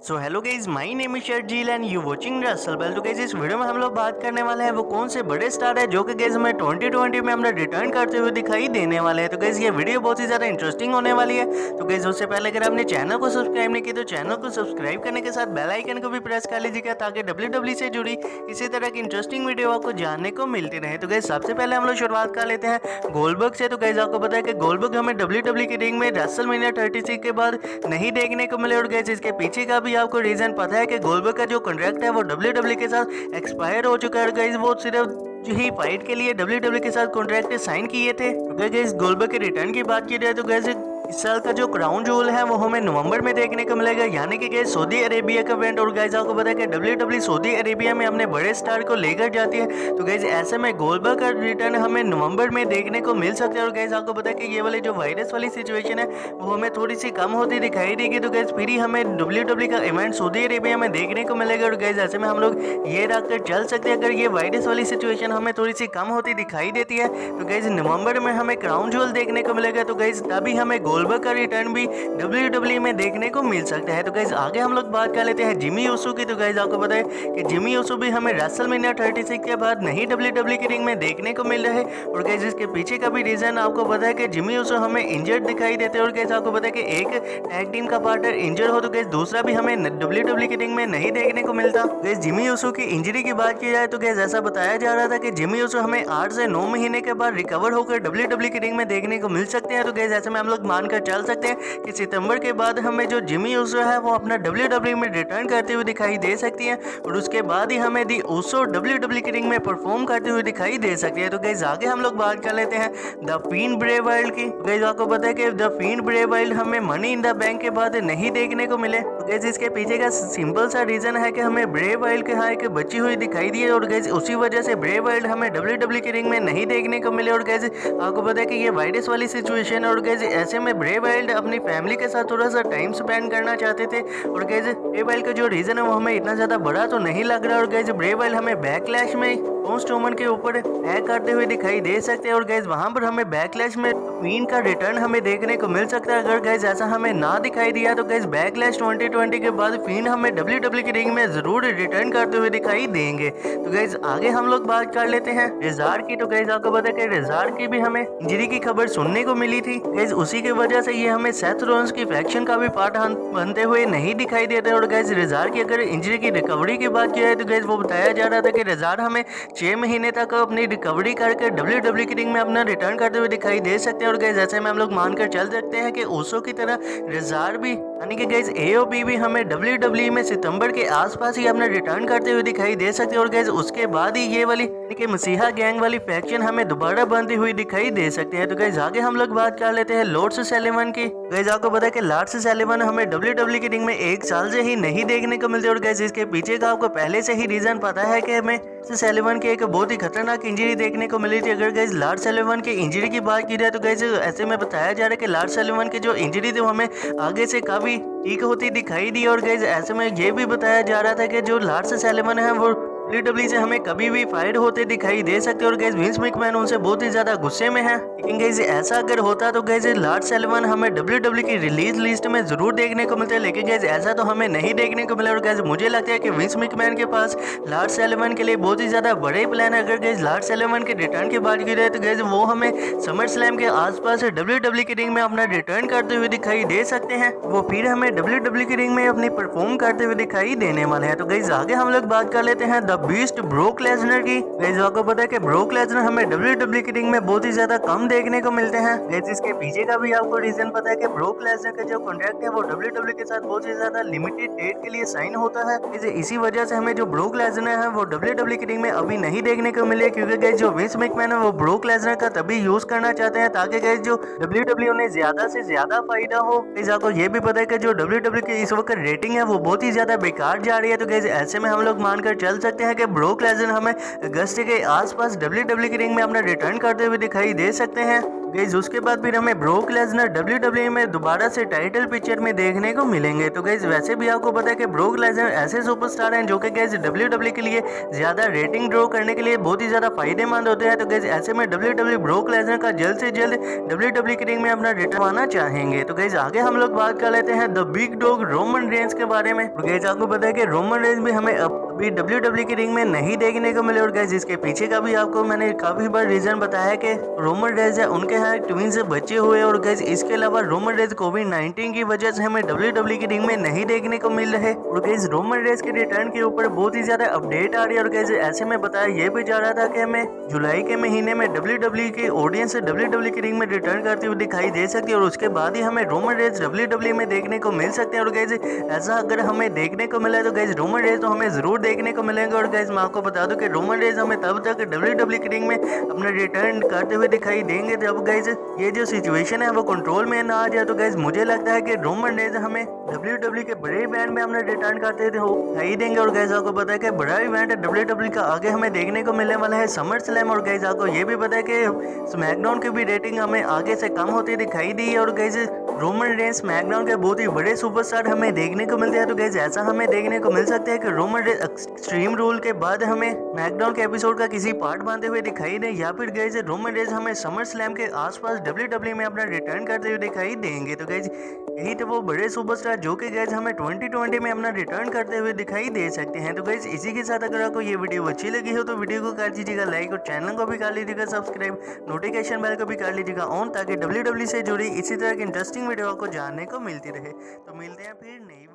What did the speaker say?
So hello guys, my name is Sharjeel and you watching Russell Bell. तो guys इस video में हम लोग बात करने वाले हैं वो कौन से बड़े स्टार है जो कि गाइज हमें 2020 में हमने रिटर्न करते हुए दिखाई देने वाले हैं। तो गाइज ये वीडियो बहुत ही ज्यादा इंटरेस्टिंग होने वाली है। तो गाइज उससे पहले अगर आपने चैनल को सब्सक्राइब नहीं किया तो चैनल को सब्सक्राइब करने के साथ बेल आइकन को भी प्रेस कर लीजिएगा ताकि WWE से जुड़ी इसी तरह की इंटरेस्टिंग वीडियो आपको जानने को मिलती रहे। तो गाइज सबसे पहले हम लोग शुरुआत कर लेते हैं गोल्डबर्ग से। तो गाइज आपको पता है कि गोल्डबर्ग हमें WWE की रिंग में रेसलमेनिया 36 के बाद नहीं देखने को मिले और गाइज इसके पीछे का भी आपको रीजन पता है कि गोल्डबर्ग का जो कॉन्ट्रैक्ट है वो WWE के साथ एक्सपायर हो चुका है। गाइस वो सिर्फ ही फाइट के लिए WWE के साथ कॉन्ट्रैक्ट साइन किए थे। तो गाइस गोल्डबर्ग के रिटर्न की बात की जाए तो गाइस इस साल का जो क्राउन जूल है वो हमें नवंबर में देखने को मिलेगा, यानी कि गाइस सऊदी अरेबिया का इवेंट। और गाइस आपको पता है कि WWE सऊदी अरेबिया में अपने बड़े स्टार को लेकर जाती है। तो गाइस ऐसे में गोल्डबर्ग का रिटर्न हमें नवंबर में देखने को मिल सकता है। और गाइस आपको पता है कि ये वाली जो वायरस वाली सिचुएशन है वो हमें थोड़ी सी कम होती दिखाई देगी। तो गाइस फिर ही हमें WWE का इवेंट सऊदी अरेबिया में देखने को मिलेगा। और गाइस ऐसे में हम लोग ये रखकर चल सकते हैं, अगर ये वायरस वाली सिचुएशन हमें थोड़ी सी कम होती दिखाई देती है तो गाइस नवंबर में हमें क्राउन जूल देखने को मिलेगा। तो गाइस तभी हमें गोल्डबर्ग का रिटर्न भी WWE में देखने को मिल सकता है। तो गाइस आगे हम लोग बात कर लेते हैं जिमी यूसु की। तो गाइस आपको पता है कि जिमी यूसु भी हमें रेसलमेनिया 36 के बाद नहीं WWE की रिंग में देखने को मिल रहा है। और गाइस इसके पीछे का भी रीजन आपको पता है कि जिमी यूसु हमें इंजर्ड दिखाई देते हैं। और गाइस आपको पता है कि एक टैग टीम का पार्टनर इंजर्ड हो तो गाइस दूसरा भी हमें WWE की रिंग में नहीं देखने को मिलता। गाइस जिमी यूसु की इंजरी की बात की जाए तो गाइस ऐसा बताया जा रहा था कि जिमी यूसु हमें 8 से 9 महीने के बाद रिकवर होकर WWE की रिंग में देखने को मिल सकते हैं। तो गाइस ऐसे में हम लोग मानकर चल सकते हैं कि सितंबर के बाद हमें जो जिमी ऊसो है वो अपना WWE में रिटर्न करते हुए दिखाई दे सकती है। और उसके बाद ही हमें दी ऊसो WWE की रिंग में परफॉर्म करते हुए दिखाई दे सकती है। तो गाइस आगे हम लोग बात कर लेते हैं द फिंड ब्रे वाइल्ड की। गाइस आपको पता है कि द फिंड ब्रे वाइल्ड हमें मनी इन द बैंक के बाद नहीं देखने को मिले। तो गाइस इसके पीछे का सिंपल सा रीजन है कि हमें ब्रे वाइल्ड के यहाँ एक बची हुई दिखाई दी है और गाइस उसी वजह से ब्रे वाइल्ड हमें WWE की रिंग में नहीं देखने को मिले। और गाइस आपको पता है कि ये वायरस वाली सिचुएशन है और गाइस ऐसे में ब्रे वाइल्ड अपनी फैमिली के साथ थोड़ा सा टाइम स्पेंड करना चाहते थे। और गाइस ब्रे वाइल्ड का जो रीजन है वो हमें इतना ज्यादा बड़ा तो नहीं लग रहा। और गाइस ब्रे वाइल्ड हमें बैकलैश में ब्रॉन स्ट्रोमन के ऊपर अटैक करते हुए दिखाई दे सकते हैं। और गाइस वहां पर हमें बैकलैश में फिंड का रिटर्न हमें देखने को मिल सकता है। अगर गाइस ऐसा हमें ना दिखाई दिया तो गाइस बैकलैश 2020 के बाद फिंड हमें WWE की रिंग में जरूर रिटर्न करते हुए दिखाई देंगे। तो गाइस आगे हम लोग बात कर लेते हैं रेजार की। तो गाइस आपको पता है कि रेजार की भी हमें इंजरी की खबर सुनने को मिली थी। गाइस उसी की वजह से ये हमें सेथ रॉलिंस की फैक्शन का भी पार्ट बनते हुए नहीं दिखाई देते। और गाइस रेजार की अगर इंजरी की रिकवरी की बात की जाए तो गाइस वो बताया जा रहा था कि रेजार हमें 6 महीने तक अपनी रिकवरी करके WWE की रिंग में अपना रिटर्न करते हुए दिखाई दे सकते हैं। और गाइस ऐसे में हम लोग मानकर चल सकते हैं कि ओसो की तरह रेजार भी यानी कि गाइस AOP भी हमें WWE में सितंबर के आसपास ही अपना रिटर्न करते हुए दिखाई दे सकते हैं। और गाइस उसके बाद ही ये वाली कि मसीहा गैंग वाली फैक्शन हमें दोबारा बनती हुई दिखाई दे सकते हैं। तो गाइस आगे हम लोग बात कर लेते हैं लॉर्ड्स सेलिवन की। गाइस आपको पता है कि लॉर्ड्स सेलिवन हमें WWE की रिंग में 1 साल से ही नहीं देखने को मिलते। और गाइस इसके पीछे का आपको पहले से ही रीजन पता है कि हमें सेलिवन की एक बहुत ही खतरनाक इंजरी देखने को मिली थी। अगर गाइस लॉर्ड सेलिवन की इंजरी की बात की जाए तो गाइस ऐसे में बताया जा रहा है कि लॉर्ड सेलिवन की जो इंजरी थी वो हमें आगे से काफी ठीक होती दिखाई दी। और गाइस ऐसे में ये भी बताया जा रहा था कि जो लॉर्ड सेलिवन है वो WWE से हमें कभी भी फाइट होते दिखाई दे सकते हैं। और गाइस विंस मैकमैन उनसे बहुत ही ज्यादा गुस्से में है। लेकिन गाइस ऐसा अगर होता तो गाइस लॉर्ड सेलिवन हमें WWE की रिलीज लिस्ट में जरूर देखने को मिलता है। लेकिन गाइस ऐसा तो हमें नहीं देखने को मिला। और गाइस मुझे लगता है कि विंस मैकमैन के पास लॉर्ड सेलिवन के लिए बहुत ही ज्यादा बड़े प्लान है। अगर गाइस लॉर्ड सेलिवन के रिटर्न की बात की जाए तो गाइस वो हमें समर स्लैम के आसपास WWE की रिंग में अपना रिटर्न करते हुए दिखाई दे सकते हैं। वो फिर हमें WWE की रिंग में अपनी परफॉर्म करते हुए दिखाई देने वाले हैं। तो गाइस आगे हम लोग बात कर लेते हैं बीस्ट ब्रोक लेसनर की। गाइस आपको पता है कि ब्रोक लेसनर हमें WWE की रिंग में बहुत ही ज्यादा कम देखने को मिलते हैं। गाइस इसके पीछे का भी आपको रीजन पता है कि ब्रोक लेसनर का जो कॉन्ट्रैक्ट है वो WWE के साथ बहुत ही ज्यादा लिमिटेड डेट के लिए साइन होता है। इसी वजह से हमें जो ब्रोक लेसनर है वो WWE की रिंग में अभी नहीं देखने को मिले, क्योंकि गाइस जो विंस मैकमैन है वो ब्रोक लेसनर का तभी यूज करना चाहते हैं ताकि गाइस जो WWE उन्हें ज्यादा से ज्यादा फायदा हो। गाइस आपको ये भी पता है कि जो WWE की इस वक्त रेटिंग है वो बहुत ही ज्यादा बेकार जा रही है। तो गाइस ऐसे में हम लोग मानकर चल सकते हैं कि ब्रोक लेसनर हमें अगस्त के आसपास WWE की रिंग में अपना रिटर्न करते हुए दिखाई दे सकते हैं। गाइस उसके बाद फिर हमें ब्रोक लेसनर WWE में दोबारा से टाइटल पिक्चर में देखने को मिलेंगे। तो गाइस वैसे भी आपको पता है कि ब्रोक लेसनर ऐसे सुपरस्टार हैं जो कि गाइस WWE के लिए ज्यादा रेटिंग ड्रॉ करने के लिए बहुत ही ज्यादा फायदेमंद होते हैं। तो गाइस ऐसे में WWE ब्रोक लेसनर का जल्द से जल्द WWE के रिंग में अपना रिटर्न आना चाहेंगे। तो गाइस आगे हम लोग बात कर लेते हैं the big dog Roman Reigns के बारे में। तो गाइस आपको पता है कि रोमन रेंज भी हमें अभी WWE के रिंग में नहीं देखने को मिले और गाइस इसके पीछे का भी आपको मैंने काफी बार रीजन बताया कि रोमन रेंज है उनके यहाँ ट्विन से बच्चे हुए और गाइस इसके अलावा रोमन रेंज कोविड-19 की वजह से हमें WWE के रिंग में नहीं देखने को मिल रहे और गाइस रोमन रेंज के रिटर्न के ऊपर बहुत ही ज्यादा अपडेट आ रही है और गाइस ऐसे में बताया ये भी जा रहा था कि हमें जुलाई के महीने में WWE की ऑडियंस से WWE के रिंग में रिटर्न करते हुए दिखाई दे सकती है और उसके बाद ही हमें रोमन रेंज WWE में देखने को मिल सकते हैं। और गाइस ऐसा अगर हमें देखने को मिला है तो गाइस रोमन रेंज तो हमें जरूर देखने को मिलेंगे। और गाइस मैं आपको बता दूं कि रोमन रेंज हमें तब तक WWE के रिंग में अपना रिटर्न करते हुए दिखाई देंगे जब गाइस ये जो सिचुएशन है वो कंट्रोल में ना आ जाए। तो गाइस मुझे लगता है कि रोमन रेंज हमें WWE के बड़े इवेंट में अपना रिटर्न करते दिखाई देंगे। और गाइस आपको पता है कि बड़ा इवेंट है WWE का आगे हमें देखने को मिलने वाला है समर स्लैम। और गाइस आपको ये भी पता है कि स्मैकडाउन की भी रेटिंग हमें आगे से कम होती दिखाई दी है और गाइस रोमन रेंज स्मैकडाउन के बहुत ही बड़े सुपरस्टार हमें देखने को मिलते हैं। तो गाइस ऐसा हमें देखने को मिल सकता है कि रोमन रेंज एक्सट्रीम रूल के बाद हमें स्मैकडाउन के एपिसोड का किसी पार्ट बांधते हुए दिखाई दे या फिर गाइस रोमन रेंज हमें समर स्लैम के आसपास WWE में अपना रिटर्न करते हुए दिखाई देंगे। तो गाइस यही तो वो बड़े सुपरस्टार जो कि गाइस हमें 2020 में अपना रिटर्न करते हुए दिखाई दे सकते हैं। तो गाइस इसी के साथ अगर आपको ये वीडियो अच्छी लगी हो तो वीडियो को कर दीजिएगा लाइक और चैनल को भी कर लीजिएगा सब्सक्राइब, नोटिफिकेशन बेल को भी कर लीजिएगा ऑन ताकि WWE से जुड़ी इसी तरह की इंटरेस्टिंग वीडियो आपको जानने को मिलती रहे। तो मिलते हैं फिर नई